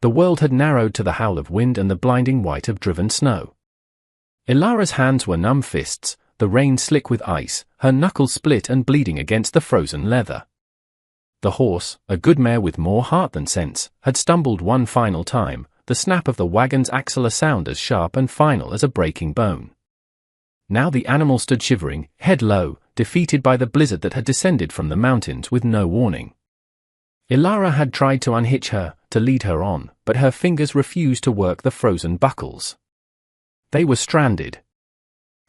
The world had narrowed to the howl of wind and the blinding white of driven snow. Ilara's hands were numb fists, the reins slick with ice, her knuckles split and bleeding against the frozen leather. The horse, a good mare with more heart than sense, had stumbled one final time, the snap of the wagon's axle a sound as sharp and final as a breaking bone. Now the animal stood shivering, head low, defeated by the blizzard that had descended from the mountains with no warning. Ilara had tried to unhitch her, to lead her on, but her fingers refused to work the frozen buckles. They were stranded.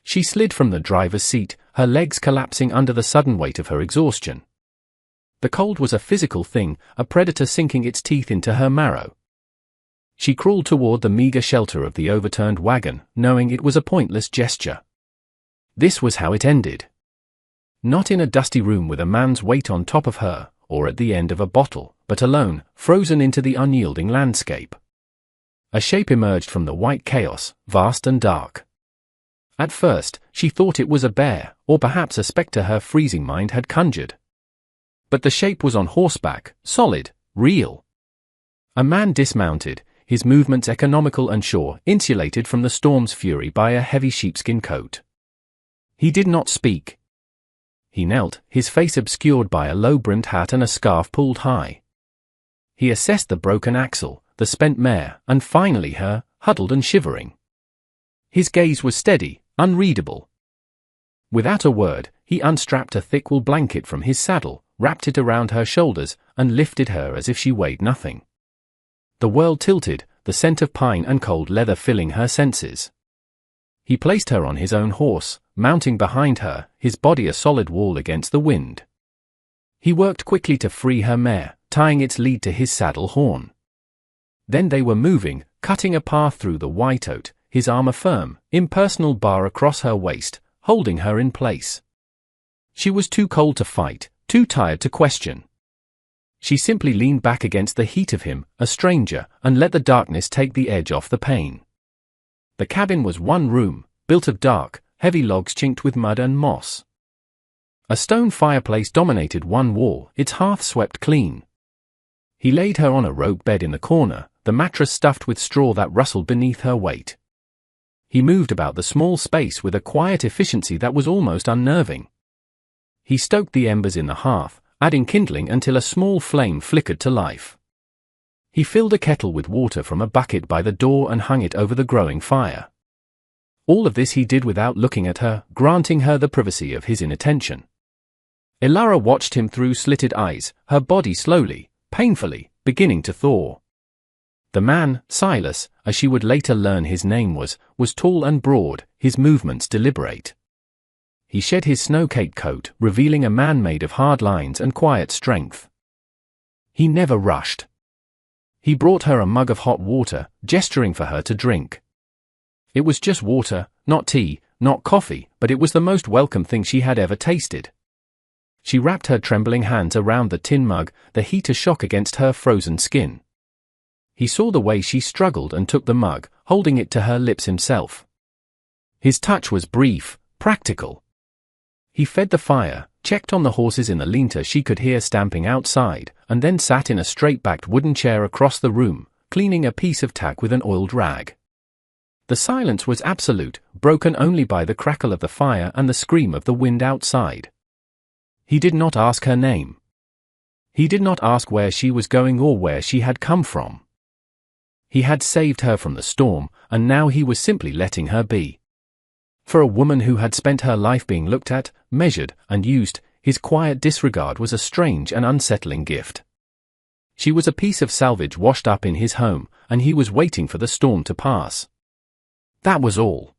She slid from the driver's seat, her legs collapsing under the sudden weight of her exhaustion. The cold was a physical thing, a predator sinking its teeth into her marrow. She crawled toward the meager shelter of the overturned wagon, knowing it was a pointless gesture. This was how it ended. Not in a dusty room with a man's weight on top of her, or at the end of a bottle, but alone, frozen into the unyielding landscape. A shape emerged from the white chaos, vast and dark. At first, she thought it was a bear, or perhaps a spectre her freezing mind had conjured. But the shape was on horseback, solid, real. A man dismounted, his movements economical and sure, insulated from the storm's fury by a heavy sheepskin coat. He did not speak. He knelt, his face obscured by a low-brimmed hat and a scarf pulled high. He assessed the broken axle, the spent mare, and finally her, huddled and shivering. His gaze was steady, unreadable. Without a word, he unstrapped a thick wool blanket from his saddle, wrapped it around her shoulders, and lifted her as if she weighed nothing. The world tilted, the scent of pine and cold leather filling her senses. He placed her on his own horse, mounting behind her, his body a solid wall against the wind. He worked quickly to free her mare, tying its lead to his saddle horn. Then they were moving, cutting a path through the white oat, his arm a firm, impersonal bar across her waist, holding her in place. She was too cold to fight, too tired to question. She simply leaned back against the heat of him, a stranger, and let the darkness take the edge off the pain. The cabin was one room, built of dark, heavy logs chinked with mud and moss. A stone fireplace dominated one wall, its hearth swept clean. He laid her on a rope bed in the corner, the mattress stuffed with straw that rustled beneath her weight. He moved about the small space with a quiet efficiency that was almost unnerving. He stoked the embers in the hearth, adding kindling until a small flame flickered to life. He filled a kettle with water from a bucket by the door and hung it over the growing fire. All of this he did without looking at her, granting her the privacy of his inattention. Ilara watched him through slitted eyes, her body slowly, painfully, beginning to thaw. The man, Silas, as she would later learn his name was tall and broad, his movements deliberate. He shed his snow-caked coat, revealing a man made of hard lines and quiet strength. He never rushed. He brought her a mug of hot water, gesturing for her to drink. It was just water, not tea, not coffee, but it was the most welcome thing she had ever tasted. She wrapped her trembling hands around the tin mug, the heat a shock against her frozen skin. He saw the way she struggled and took the mug, holding it to her lips himself. His touch was brief, practical. He fed the fire, checked on the horses in the lean-to she could hear stamping outside, and then sat in a straight-backed wooden chair across the room, cleaning a piece of tack with an oiled rag. The silence was absolute, broken only by the crackle of the fire and the scream of the wind outside. He did not ask her name. He did not ask where she was going or where she had come from. He had saved her from the storm, and now he was simply letting her be. For a woman who had spent her life being looked at, measured, and used, his quiet disregard was a strange and unsettling gift. She was a piece of salvage washed up in his home, and he was waiting for the storm to pass. That was all.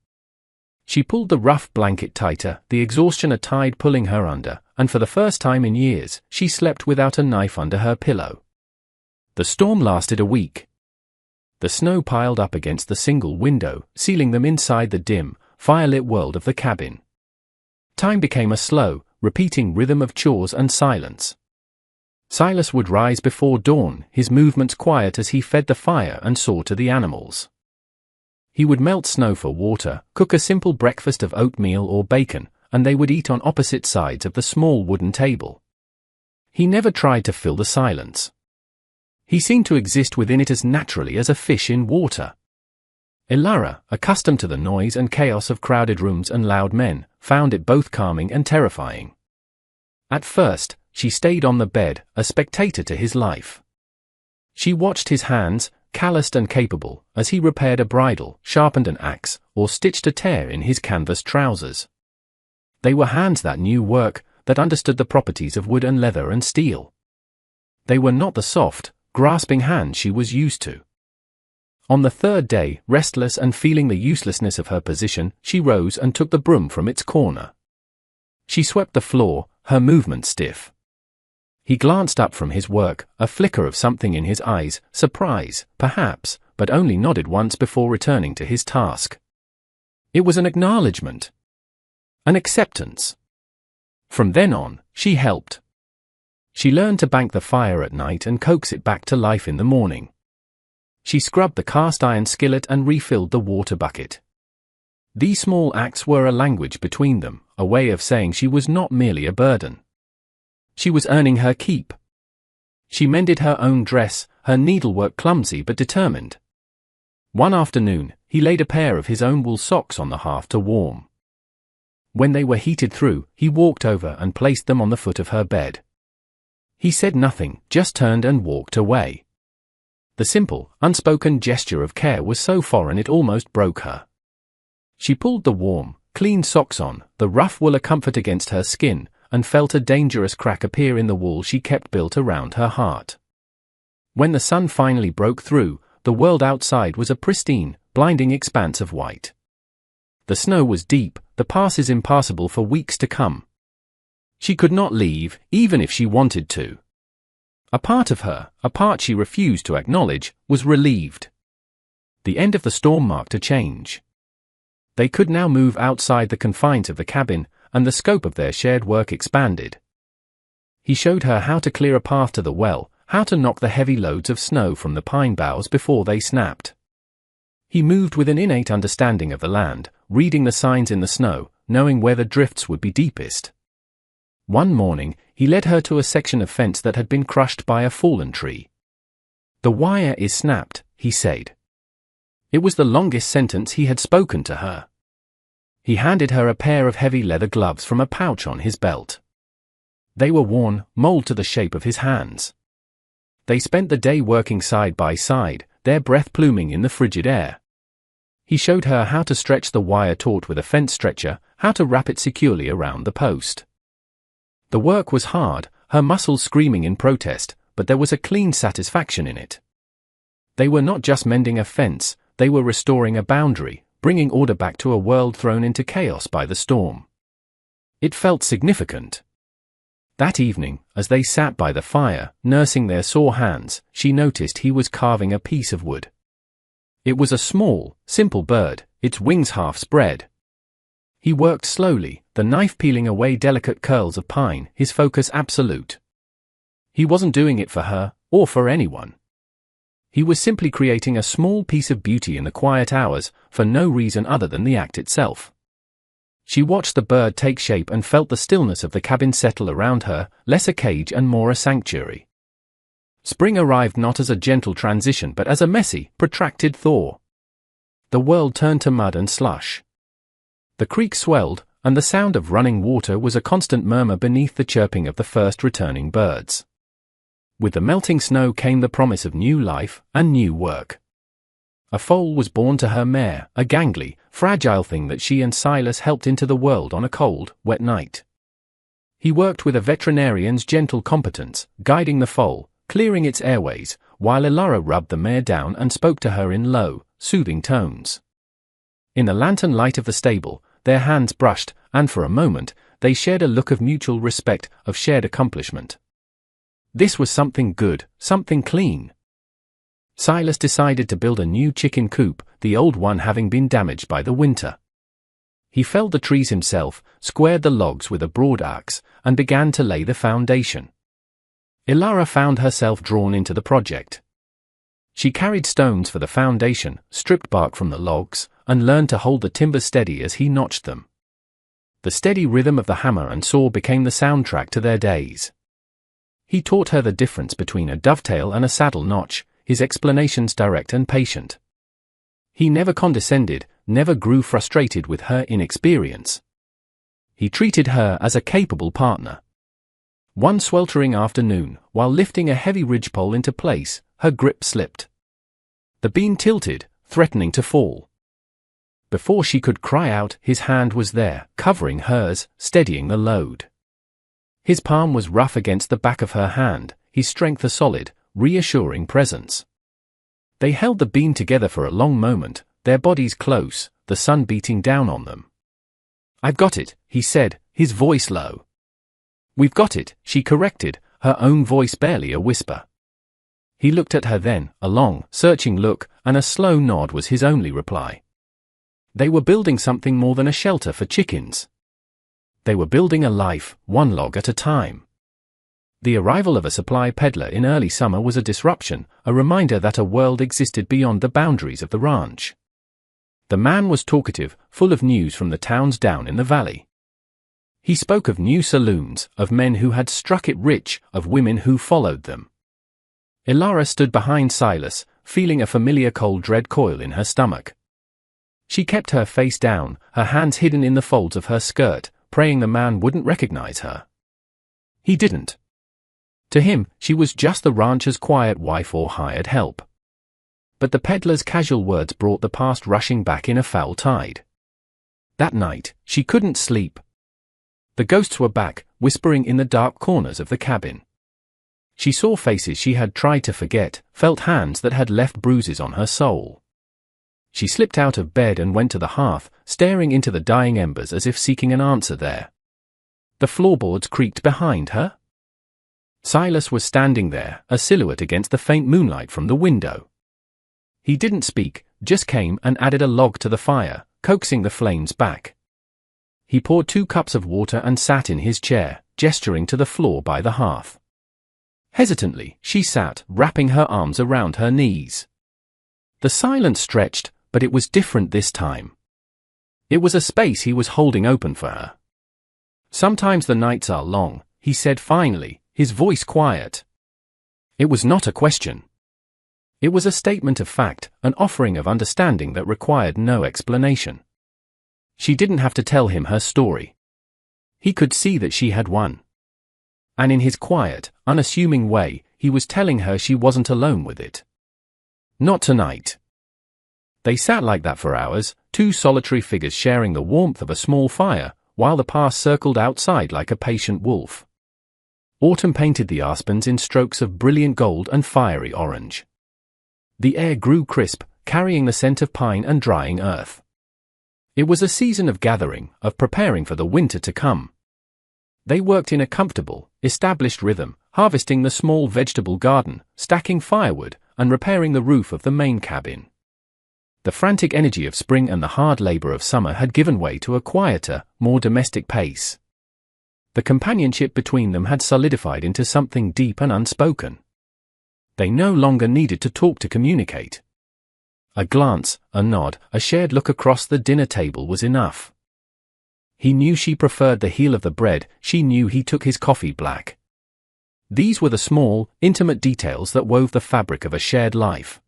She pulled the rough blanket tighter, the exhaustion a tide pulling her under, and for the first time in years, she slept without a knife under her pillow. The storm lasted a week. The snow piled up against the single window, sealing them inside the dim, firelit world of the cabin. Time became a slow, repeating rhythm of chores and silence. Silas would rise before dawn, his movements quiet as he fed the fire and saw to the animals. He would melt snow for water, cook a simple breakfast of oatmeal or bacon, and they would eat on opposite sides of the small wooden table. He never tried to fill the silence. He seemed to exist within it as naturally as a fish in water. Ilara, accustomed to the noise and chaos of crowded rooms and loud men, found it both calming and terrifying. At first, she stayed on the bed, a spectator to his life. She watched his hands, calloused and capable, as he repaired a bridle, sharpened an axe, or stitched a tear in his canvas trousers. They were hands that knew work, that understood the properties of wood and leather and steel. They were not the soft, grasping hands she was used to. On the third day, restless and feeling the uselessness of her position, she rose and took the broom from its corner. She swept the floor, her movements stiff. He glanced up from his work, a flicker of something in his eyes, surprise, perhaps, but only nodded once before returning to his task. It was an acknowledgement. An acceptance. From then on, she helped. She learned to bank the fire at night and coax it back to life in the morning. She scrubbed the cast iron skillet and refilled the water bucket. These small acts were a language between them, a way of saying she was not merely a burden. She was earning her keep. She mended her own dress, her needlework clumsy but determined. One afternoon, he laid a pair of his own wool socks on the hearth to warm. When they were heated through, he walked over and placed them on the foot of her bed. He said nothing, just turned and walked away. The simple, unspoken gesture of care was so foreign it almost broke her. She pulled the warm, clean socks on, the rough wool a comfort against her skin, and felt a dangerous crack appear in the wall she kept built around her heart. When the sun finally broke through, the world outside was a pristine, blinding expanse of white. The snow was deep, the passes impassable for weeks to come. She could not leave, even if she wanted to. A part of her, a part she refused to acknowledge, was relieved. The end of the storm marked a change. They could now move outside the confines of the cabin, and the scope of their shared work expanded. He showed her how to clear a path to the well, how to knock the heavy loads of snow from the pine boughs before they snapped. He moved with an innate understanding of the land, reading the signs in the snow, knowing where the drifts would be deepest. One morning, he led her to a section of fence that had been crushed by a fallen tree. "The wire is snapped," he said. It was the longest sentence he had spoken to her. He handed her a pair of heavy leather gloves from a pouch on his belt. They were worn, molded to the shape of his hands. They spent the day working side by side, their breath pluming in the frigid air. He showed her how to stretch the wire taut with a fence stretcher, how to wrap it securely around the post. The work was hard, her muscles screaming in protest, but there was a clean satisfaction in it. They were not just mending a fence, they were restoring a boundary, bringing order back to a world thrown into chaos by the storm. It felt significant. That evening, as they sat by the fire, nursing their sore hands, she noticed he was carving a piece of wood. It was a small, simple bird, its wings half spread. He worked slowly, the knife peeling away delicate curls of pine, his focus absolute. He wasn't doing it for her, or for anyone. He was simply creating a small piece of beauty in the quiet hours, for no reason other than the act itself. She watched the bird take shape and felt the stillness of the cabin settle around her, less a cage and more a sanctuary. Spring arrived not as a gentle transition but as a messy, protracted thaw. The world turned to mud and slush. The creek swelled, and the sound of running water was a constant murmur beneath the chirping of the first returning birds. With the melting snow came the promise of new life and new work. A foal was born to her mare, a gangly, fragile thing that she and Silas helped into the world on a cold, wet night. He worked with a veterinarian's gentle competence, guiding the foal, clearing its airways, while Ilara rubbed the mare down and spoke to her in low, soothing tones. In the lantern light of the stable, their hands brushed, and for a moment, they shared a look of mutual respect, of shared accomplishment. This was something good, something clean. Silas decided to build a new chicken coop, the old one having been damaged by the winter. He felled the trees himself, squared the logs with a broad axe, and began to lay the foundation. Ilara found herself drawn into the project. She carried stones for the foundation, stripped bark from the logs, and learned to hold the timbers steady as he notched them. The steady rhythm of the hammer and saw became the soundtrack to their days. He taught her the difference between a dovetail and a saddle notch, his explanations direct and patient. He never condescended, never grew frustrated with her inexperience. He treated her as a capable partner. One sweltering afternoon, while lifting a heavy ridgepole into place, her grip slipped. The beam tilted, threatening to fall. Before she could cry out, his hand was there, covering hers, steadying the load. His palm was rough against the back of her hand, his strength a solid, reassuring presence. They held the beam together for a long moment, their bodies close, the sun beating down on them. "I've got it," he said, his voice low. "We've got it," she corrected, her own voice barely a whisper. He looked at her then, a long, searching look, and a slow nod was his only reply. They were building something more than a shelter for chickens. They were building a life, one log at a time. The arrival of a supply peddler in early summer was a disruption, a reminder that a world existed beyond the boundaries of the ranch. The man was talkative, full of news from the towns down in the valley. He spoke of new saloons, of men who had struck it rich, of women who followed them. Ilara stood behind Silas, feeling a familiar cold dread coil in her stomach. She kept her face down, her hands hidden in the folds of her skirt, praying the man wouldn't recognize her. He didn't. To him, she was just the rancher's quiet wife or hired help. But the peddler's casual words brought the past rushing back in a foul tide. That night, she couldn't sleep. The ghosts were back, whispering in the dark corners of the cabin. She saw faces she had tried to forget, felt hands that had left bruises on her soul. She slipped out of bed and went to the hearth, staring into the dying embers as if seeking an answer there. The floorboards creaked behind her. Silas was standing there, a silhouette against the faint moonlight from the window. He didn't speak, just came and added a log to the fire, coaxing the flames back. He poured 2 cups of water and sat in his chair, gesturing to the floor by the hearth. Hesitantly, she sat, wrapping her arms around her knees. The silence stretched, but it was different this time. It was a space he was holding open for her. "Sometimes the nights are long," he said finally, his voice quiet. It was not a question. It was a statement of fact, an offering of understanding that required no explanation. She didn't have to tell him her story. He could see that she had won. And in his quiet, unassuming way, he was telling her she wasn't alone with it. Not tonight. They sat like that for hours, 2 solitary figures sharing the warmth of a small fire, while the past circled outside like a patient wolf. Autumn painted the aspens in strokes of brilliant gold and fiery orange. The air grew crisp, carrying the scent of pine and drying earth. It was a season of gathering, of preparing for the winter to come. They worked in a comfortable, established rhythm, harvesting the small vegetable garden, stacking firewood, and repairing the roof of the main cabin. The frantic energy of spring and the hard labor of summer had given way to a quieter, more domestic pace. The companionship between them had solidified into something deep and unspoken. They no longer needed to talk to communicate. A glance, a nod, a shared look across the dinner table was enough. He knew she preferred the heel of the bread, she knew he took his coffee black. These were the small, intimate details that wove the fabric of a shared life.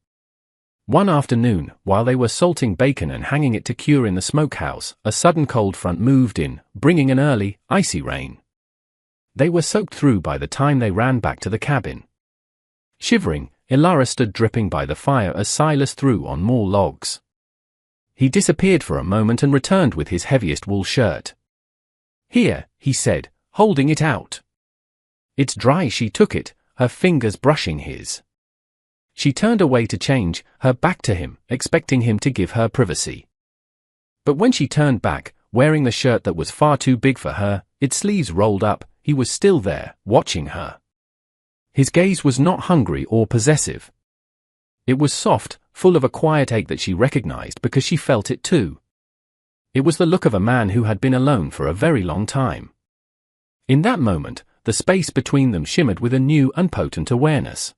One afternoon, while they were salting bacon and hanging it to cure in the smokehouse, a sudden cold front moved in, bringing an early, icy rain. They were soaked through by the time they ran back to the cabin. Shivering, Ilara stood dripping by the fire as Silas threw on more logs. He disappeared for a moment and returned with his heaviest wool shirt. "Here," he said, holding it out. "It's dry." She took it, her fingers brushing his. She turned away to change, her back to him, expecting him to give her privacy. But when she turned back, wearing the shirt that was far too big for her, its sleeves rolled up, he was still there, watching her. His gaze was not hungry or possessive. It was soft, full of a quiet ache that she recognized because she felt it too. It was the look of a man who had been alone for a very long time. In that moment, the space between them shimmered with a new and potent awareness.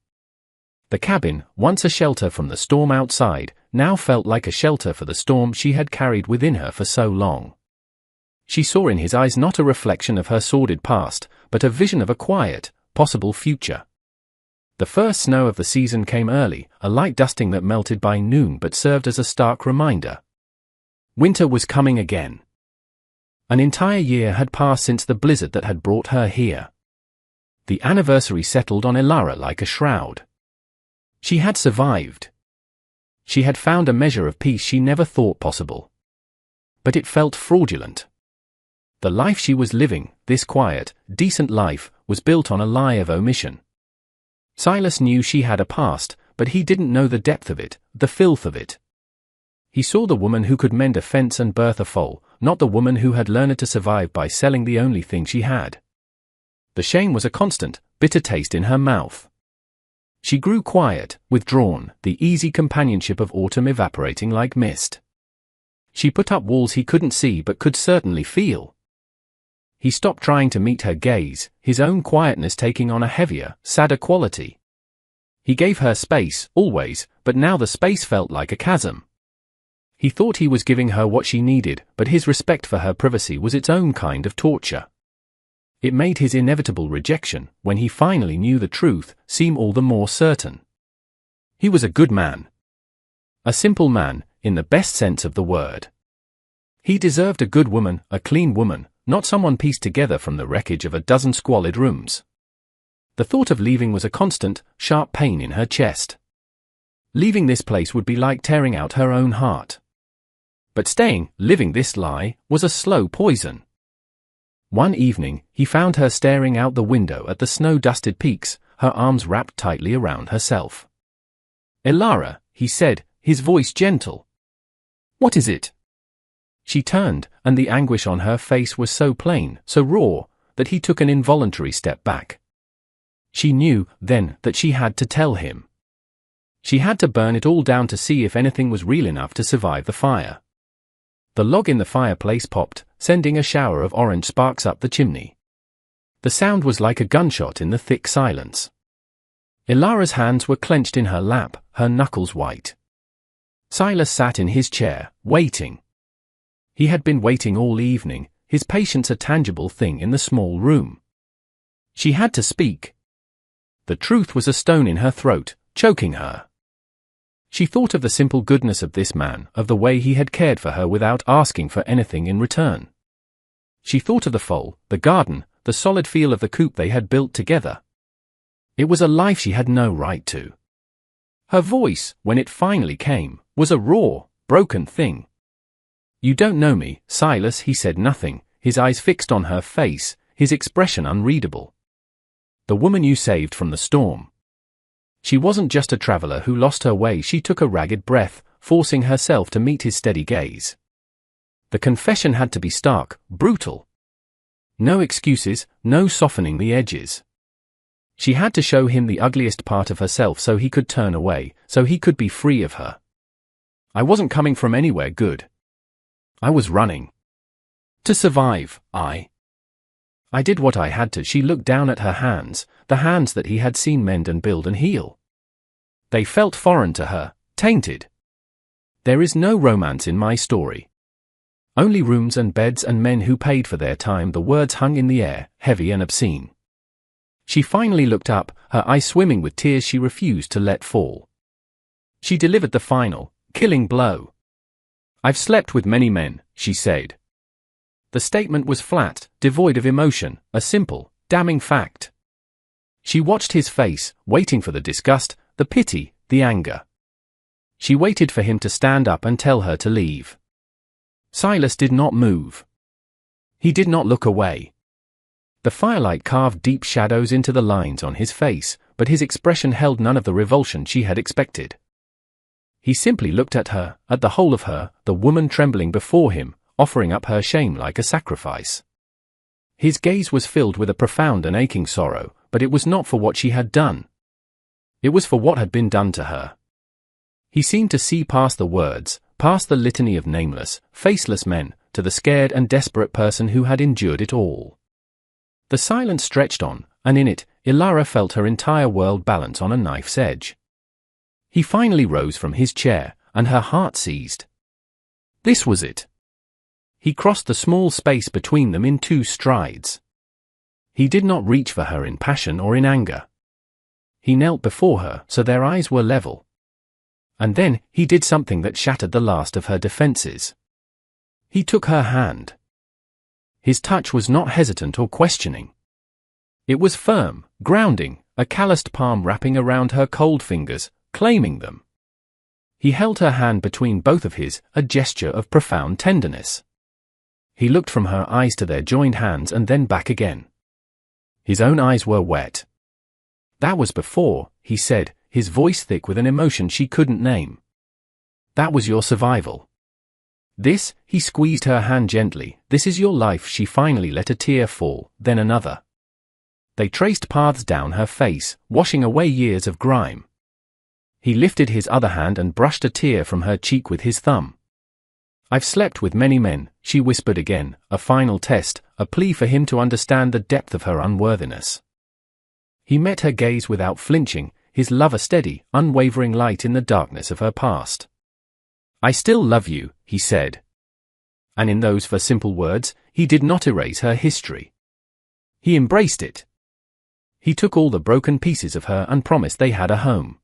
The cabin, once a shelter from the storm outside, now felt like a shelter for the storm she had carried within her for so long. She saw in his eyes not a reflection of her sordid past, but a vision of a quiet, possible future. The first snow of the season came early, a light dusting that melted by noon but served as a stark reminder. Winter was coming again. An entire year had passed since the blizzard that had brought her here. The anniversary settled on Elara like a shroud. She had survived. She had found a measure of peace she never thought possible. But it felt fraudulent. The life she was living, this quiet, decent life, was built on a lie of omission. Silas knew she had a past, but he didn't know the depth of it, the filth of it. He saw the woman who could mend a fence and birth a foal, not the woman who had learned to survive by selling the only thing she had. The shame was a constant, bitter taste in her mouth. She grew quiet, withdrawn, the easy companionship of autumn evaporating like mist. She put up walls he couldn't see but could certainly feel. He stopped trying to meet her gaze, his own quietness taking on a heavier, sadder quality. He gave her space, always, but now the space felt like a chasm. He thought he was giving her what she needed, but his respect for her privacy was its own kind of torture. It made his inevitable rejection, when he finally knew the truth, seem all the more certain. He was a good man. A simple man, in the best sense of the word. He deserved a good woman, a clean woman, not someone pieced together from the wreckage of a dozen squalid rooms. The thought of leaving was a constant, sharp pain in her chest. Leaving this place would be like tearing out her own heart. But staying, living this lie, was a slow poison. One evening, he found her staring out the window at the snow-dusted peaks, her arms wrapped tightly around herself. "Elara," he said, his voice gentle. "What is it?" She turned, and the anguish on her face was so plain, so raw, that he took an involuntary step back. She knew, then, that she had to tell him. She had to burn it all down to see if anything was real enough to survive the fire. The log in the fireplace popped, sending a shower of orange sparks up the chimney. The sound was like a gunshot in the thick silence. Elara's hands were clenched in her lap, her knuckles white. Silas sat in his chair, waiting. He had been waiting all evening, his patience a tangible thing in the small room. She had to speak. The truth was a stone in her throat, choking her. She thought of the simple goodness of this man, of the way he had cared for her without asking for anything in return. She thought of the foal, the garden, the solid feel of the coop they had built together. It was a life she had no right to. Her voice, when it finally came, was a raw, broken thing. "You don't know me, Silas," he said nothing, his eyes fixed on her face, his expression unreadable. "The woman you saved from the storm." She wasn't just a traveler who lost her way, she took a ragged breath, forcing herself to meet his steady gaze. The confession had to be stark, brutal. No excuses, no softening the edges. She had to show him the ugliest part of herself so he could turn away, so he could be free of her. "I wasn't coming from anywhere good. I was running. To survive, I did what I had to." She looked down at her hands, the hands that he had seen mend and build and heal. They felt foreign to her, tainted. "There is no romance in my story. Only rooms and beds and men who paid for their time." The words hung in the air, heavy and obscene. She finally looked up, her eyes swimming with tears she refused to let fall. She delivered the final, killing blow. "I've slept with many men," she said. The statement was flat, devoid of emotion, a simple, damning fact. She watched his face, waiting for the disgust, the pity, the anger. She waited for him to stand up and tell her to leave. Silas did not move. He did not look away. The firelight carved deep shadows into the lines on his face, but his expression held none of the revulsion she had expected. He simply looked at her, at the whole of her, the woman trembling before him, offering up her shame like a sacrifice. His gaze was filled with a profound and aching sorrow, but it was not for what she had done. It was for what had been done to her. He seemed to see past the words, past the litany of nameless, faceless men, to the scared and desperate person who had endured it all. The silence stretched on, and in it, Elara felt her entire world balance on a knife's edge. He finally rose from his chair, and her heart seized. This was it. He crossed the small space between them in 2 strides. He did not reach for her in passion or in anger. He knelt before her so their eyes were level. And then, he did something that shattered the last of her defenses. He took her hand. His touch was not hesitant or questioning. It was firm, grounding, a calloused palm wrapping around her cold fingers, claiming them. He held her hand between both of his, a gesture of profound tenderness. He looked from her eyes to their joined hands and then back again. His own eyes were wet. "That was before," he said, his voice thick with an emotion she couldn't name. "That was your survival. This," he squeezed her hand gently, "this is your life." She finally let a tear fall, then another. They traced paths down her face, washing away years of grime. He lifted his other hand and brushed a tear from her cheek with his thumb. "I've slept with many men," she whispered again, a final test, a plea for him to understand the depth of her unworthiness. He met her gaze without flinching, his love a steady, unwavering light in the darkness of her past. "I still love you," he said. And in those for simple words, he did not erase her history. He embraced it. He took all the broken pieces of her and promised they had a home.